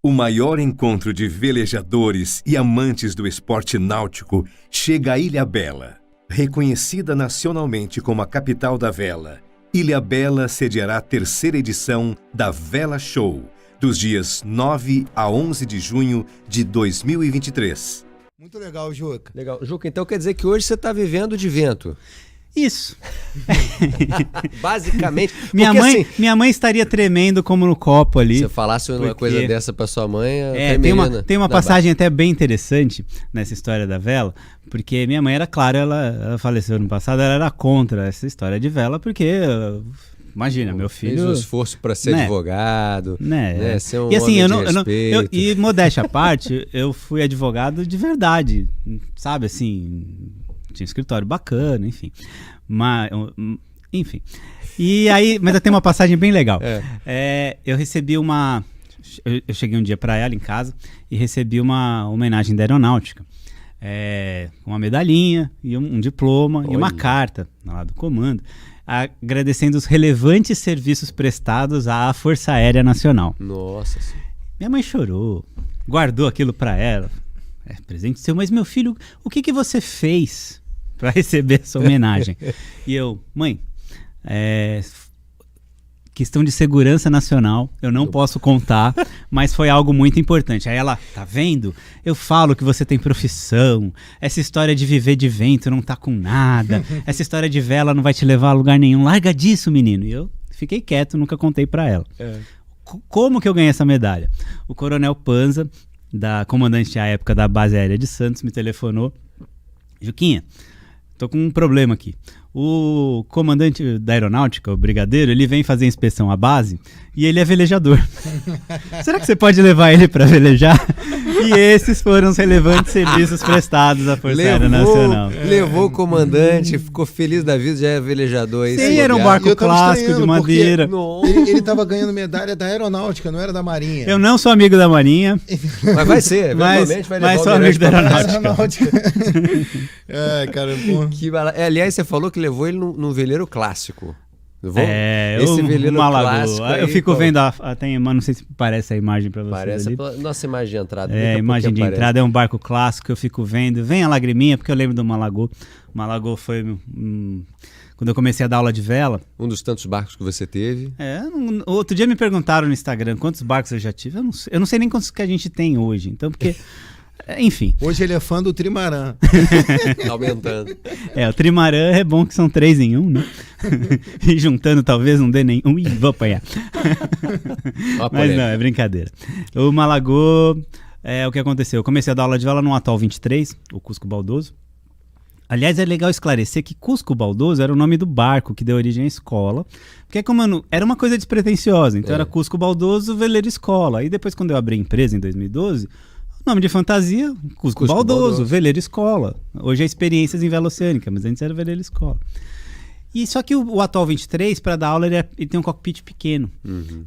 O maior encontro de velejadores e amantes do esporte náutico chega a Ilhabela. Reconhecida nacionalmente como a capital da vela, Ilhabela sediará a 3ª edição da Vela Show, dos dias 9 a 11 de junho de 2023. Muito legal, Juca. Legal. Juca, então quer dizer que hoje você está vivendo de vento? Isso. Basicamente. Minha mãe estaria tremendo como no copo ali. Se eu falasse uma coisa dessa pra sua mãe, tem uma passagem até bem interessante nessa história da vela, porque minha mãe era, claro, ela faleceu ano passado, ela era contra essa história de vela, porque imagina, meu filho fez um esforço para ser advogado, né? Ser um e assim, homem de respeito. E modéstia à parte, eu fui advogado de verdade, sabe, assim, tinha um escritório bacana, enfim. Enfim. E aí, mas tem uma passagem bem legal. Eu recebi eu cheguei um dia para ela em casa e recebi uma homenagem da aeronáutica. Uma medalhinha e um diploma e uma carta lá do comando, agradecendo os relevantes serviços prestados à Força Aérea Nacional. Nossa. Minha mãe chorou, guardou aquilo para ela. Presente seu, mas meu filho, o que você fez para receber essa homenagem? E eu, mãe, questão de segurança nacional, eu não posso contar, mas foi algo muito importante. Aí ela, tá vendo? Eu falo que você tem profissão, essa história de viver de vento não tá com nada, essa história de vela não vai te levar a lugar nenhum, larga disso, menino. E eu fiquei quieto, nunca contei para ela. Como que eu ganhei essa medalha? O coronel Panza, comandante à época da base aérea de Santos, me telefonou: Juquinha, tô com um problema aqui. O comandante da aeronáutica, o brigadeiro, ele vem fazer inspeção à base e ele é velejador. Será que você pode levar ele para velejar? E esses foram os relevantes serviços prestados à Força Aérea Nacional. Levou o comandante, ficou feliz da vida, já é velejador. Sim, era um barco clássico de madeira. Ele estava ganhando medalha da aeronáutica, não era da Marinha. Eu não sou amigo da Marinha. Mas vai ser, eventualmente vai levar mas sou amigo da aeronáutica. Cara, aliás, você falou que levou ele num veleiro clássico. Esse veleiro clássico. Eu fico vendo não sei se parece a imagem para vocês. Parece ali. Nossa imagem de entrada. A imagem de entrada é um barco clássico, eu fico vendo. Vem a lagriminha, porque eu lembro do Malagô. O Malagô foi quando eu comecei a dar aula de vela. Um dos tantos barcos que você teve. Outro dia me perguntaram no Instagram quantos barcos eu já tive. Eu não sei nem quantos que a gente tem hoje. Então, porque... Enfim. Hoje ele é fã do trimarã. Aumentando. O trimarã é bom que são 3 em 1, né? E juntando talvez não dê nenhum. Ih, vou apanhar. Mas não, é brincadeira. O Malagô, o que aconteceu? Eu comecei a dar aula de vela no Atoll 23, o Cusco Baldoso. Aliás, é legal esclarecer que Cusco Baldoso era o nome do barco que deu origem à escola, porque era uma coisa despretensiosa, então era Cusco Baldoso, veleiro escola. E depois, quando eu abri a empresa em 2012, nome de fantasia, Cusco Baldoso, veleiro escola. Hoje é Experiências em Vela Oceânica, mas antes era veleiro escola. E só que o Atoll 23, para dar aula, ele tem um cockpit pequeno.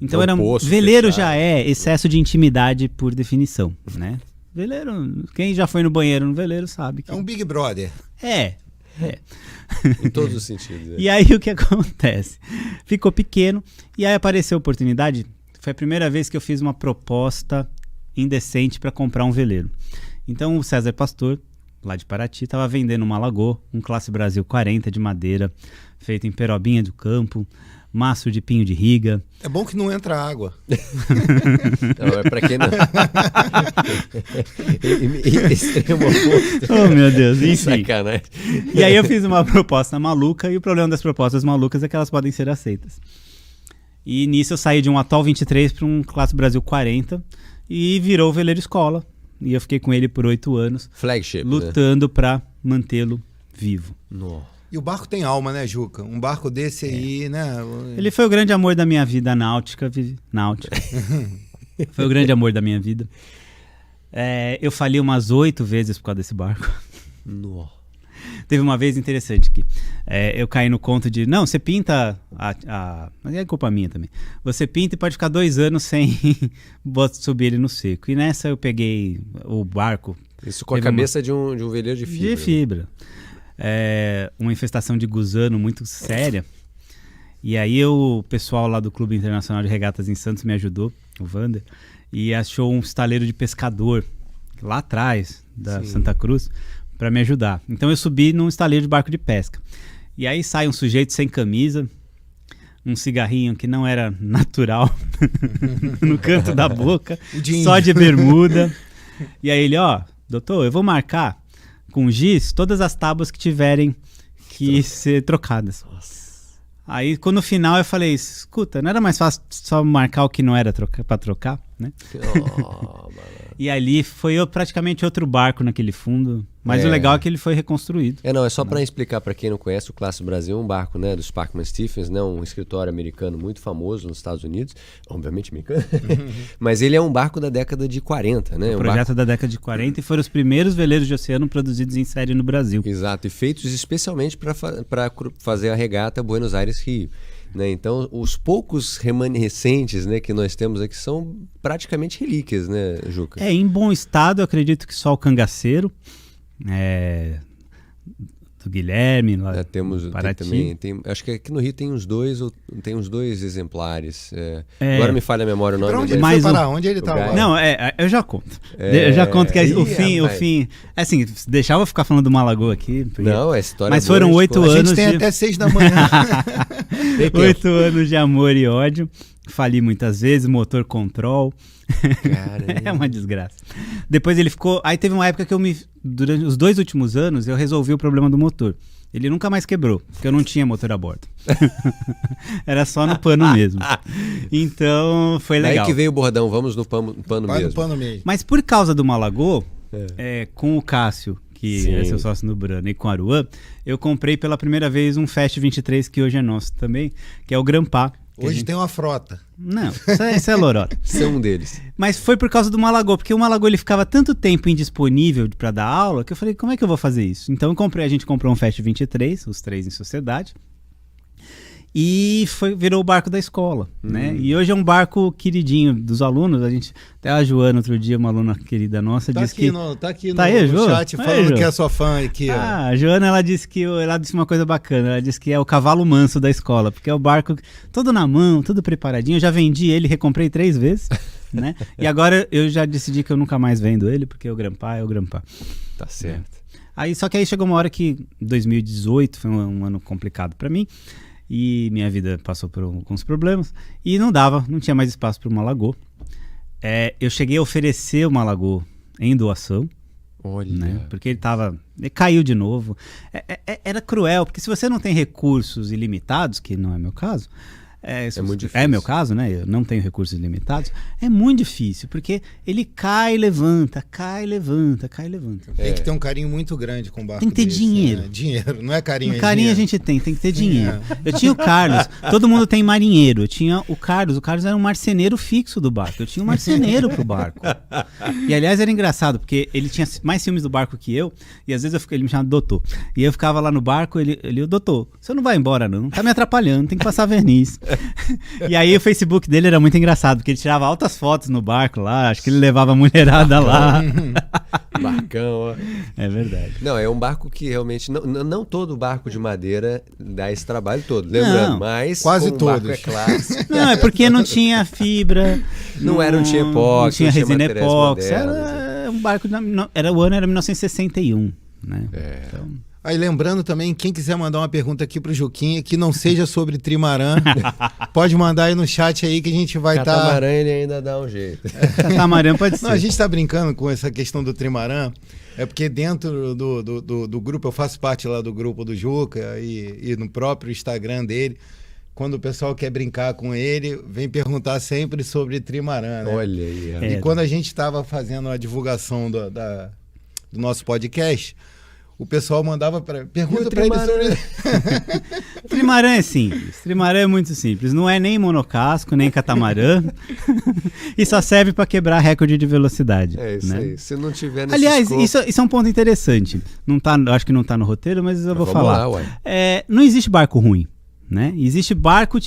Então veleiro fechado. Já é excesso de intimidade por definição, né? Veleiro, quem já foi no banheiro no veleiro sabe que... É um Big Brother. Em todos os sentidos. E aí o que acontece? Ficou pequeno e aí apareceu a oportunidade. Foi a primeira vez que eu fiz uma proposta indecente para comprar um veleiro. Então o César Pastor, lá de Paraty, estava vendendo um Malagô, um Classe Brasil 40 de madeira, feito em perobinha do campo, maço de pinho de riga. É bom que não entra água. Não, é para quem não... Extremo oposto. Oh, meu Deus, enfim. Sacanagem. E aí eu fiz uma proposta maluca, e o problema das propostas malucas é que elas podem ser aceitas. E nisso eu saí de um Atoll 23 para um Classe Brasil 40, e virou o veleiro escola. E eu fiquei com ele por 8 anos. Flagship, lutando para mantê-lo vivo. E o barco tem alma, né, Juca? Um barco desse aí, né? Ele foi o grande amor da minha vida náutica. Foi o grande amor da minha vida. Eu falhei umas 8 vezes por causa desse barco. Teve uma vez interessante que eu caí no conto de, não, você pinta, mas é culpa minha também, você pinta e pode ficar 2 anos sem subir ele no seco. E nessa eu peguei o barco. Isso com a cabeça de um veleiro de fibra. De fibra. Uma infestação de gusano muito séria. E aí o pessoal lá do Clube Internacional de Regatas em Santos me ajudou, o Vander. e achou um estaleiro de pescador lá atrás da Santa Cruz para me ajudar. Então eu subi num estaleiro de barco de pesca. E aí sai um sujeito sem camisa, um cigarrinho que não era natural no canto da boca, só de bermuda. E aí ele, doutor, eu vou marcar com giz todas as tábuas que tiverem que ser trocadas. Aí, quando no final eu falei, escuta, não era mais fácil só marcar o que não era pra trocar, né? E ali foi praticamente outro barco naquele fundo. Mas o legal é que ele foi reconstruído. É só para explicar para quem não conhece, o Clássico Brasil é um barco, né, do Sparkman Stephens, né, um escritório americano muito famoso nos Estados Unidos, obviamente americano, mas ele é um barco da década de 40, né? Um projeto da década de 40 e foram os primeiros veleiros de oceano produzidos em série no Brasil. Exato, e feitos especialmente para fazer a regata Buenos Aires-Rio. Né? Então, os poucos remanescentes, né, que nós temos aqui são praticamente relíquias, né, Juca? Em bom estado, eu acredito que só o cangaceiro, do Guilherme, lá temos Paraty. também, acho que aqui no Rio tem uns dois exemplares. Agora me falha a memória o nome. Pra onde ele foi parar? Onde ele tá agora? Não, eu já conto. Eu já conto que o fim... Assim, deixava eu ficar falando do Malagoa aqui. Porque... Não, é história. Mas foram 8 anos. A gente tem até 6 da manhã. 8 anos de amor e ódio. Fali muitas vezes, motor control. É uma desgraça. Depois ele ficou... Aí teve uma época que durante os 2 últimos anos, eu resolvi o problema do motor. Ele nunca mais quebrou, porque eu não tinha motor a bordo. Era só no pano mesmo. Então, foi legal. Daí que veio o bordão, vamos no pano mesmo. No pano mesmo. Mas por causa do Malagô, com o Cássio, que é seu sócio no Brana, e com a Aruan, eu comprei pela primeira vez um Fast 23, que hoje é nosso também, que é o Grampá. Hoje tem uma frota. Não, isso é lorota. São um deles. Mas foi por causa do Malagô, porque o Malagô ele ficava tanto tempo indisponível para dar aula, que eu falei, como é que eu vou fazer isso? Então a gente comprou um Fast 23, os 3 em sociedade, e virou o barco da escola, né? E hoje é um barco queridinho dos alunos. Até a Joana, outro dia, uma aluna querida nossa, disse que... Tá aqui no chat falando que é sua fã aqui. A Joana, ela disse uma coisa bacana. Ela disse que é o cavalo manso da escola, porque é o barco todo na mão, tudo preparadinho. Eu já vendi ele, recomprei 3 vezes, né? E agora eu já decidi que eu nunca mais vendo ele, porque o Grampá é o Grampá. Tá certo. Só que aí chegou uma hora que 2018 foi um ano complicado para mim. E minha vida passou por alguns problemas e não tinha mais espaço para o Malagô. Eu cheguei a oferecer o Malagô em doação. Olha. Né? Porque ele caiu de novo. Era cruel, porque se você não tem recursos ilimitados, que não é meu caso, muito difícil. É meu caso, né? Eu não tenho recursos limitados. É muito difícil, porque ele cai, levanta, cai, levanta, cai, levanta. Tem que ter um carinho muito grande com o barco. Tem que ter dinheiro. Né? Dinheiro, não é carinho. Carinho a gente tem que ter dinheiro. Eu tinha o Carlos, todo mundo tem marinheiro. Eu tinha o Carlos era um marceneiro fixo do barco. Eu tinha um marceneiro pro barco. E aliás era engraçado, porque ele tinha mais ciúmes do barco que eu, e às vezes ele me chamava de doutor. E eu ficava lá no barco, o doutor, você não vai embora não, tá me atrapalhando, tem que passar verniz. E aí o Facebook dele era muito engraçado, porque ele tirava altas fotos no barco lá, acho que ele levava a mulherada lá. Barcão, ó. É verdade. Não, é um barco que realmente, não todo barco de madeira dá esse trabalho todo, lembrando, mas quase todos. Barco é clássico. Não, é porque não tinha fibra, não tinha epóxi, não tinha resina epóxi, era um barco, o ano era 1961, né? Então... Aí lembrando também, quem quiser mandar uma pergunta aqui pro Juquinha, que não seja sobre trimarã, pode mandar aí no chat aí que a gente vai estar... Catamarã ele ainda dá um jeito. Catamarã pode ser. Não, a gente tá brincando com essa questão do trimarã, porque dentro do grupo, eu faço parte lá do grupo do Juca e no próprio Instagram dele, quando o pessoal quer brincar com ele, vem perguntar sempre sobre trimarã, né? Olha aí. E quando a gente estava fazendo a divulgação do nosso podcast... O pessoal mandava pergunta para ele sobre... Trimarã é simples. Trimarã é muito simples. Não é nem monocasco, nem catamarã. E só serve para quebrar recorde de velocidade. É isso, né? Aí. Se não tiver nesse Aliás, isso é um ponto interessante. Acho que não está no roteiro, mas eu vou falar. Lá, não existe barco ruim, né? Existe barco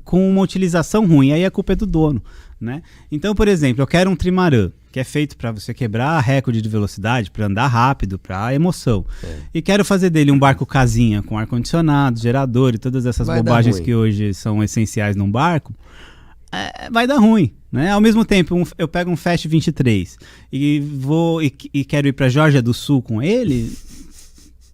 com uma utilização ruim. Aí a culpa é do dono, né? Então, por exemplo, eu quero um trimarã, que é feito para você quebrar recorde de velocidade, para andar rápido, para emoção. E quero fazer dele um barco casinha com ar-condicionado, gerador e todas essas bobagens que hoje são essenciais num barco. vai dar ruim, né? Ao mesmo tempo, eu pego um Fast 23 e vou e quero ir para Geórgia do Sul com ele,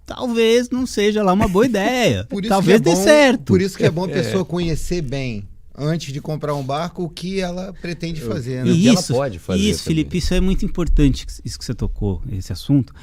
talvez não seja lá uma boa ideia. Talvez dê certo. Por isso que é bom a pessoa conhecer bem, antes de comprar um barco, o que ela pretende fazer, né? O que ela pode fazer. Isso, Felipe, isso é muito importante, isso que você tocou, esse assunto,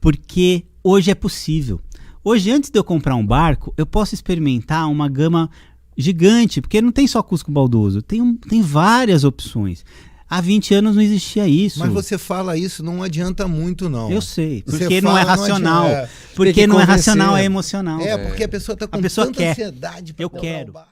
porque hoje é possível. Hoje, antes de eu comprar um barco, eu posso experimentar uma gama gigante, porque não tem só Cusco Baldoso, tem várias opções. Há 20 anos não existia isso. Mas você fala isso, não adianta muito, não. Eu sei, Você porque não é racional. Porque não é racional, é emocional. Porque a pessoa está com tanta ansiedade para comprar o barco.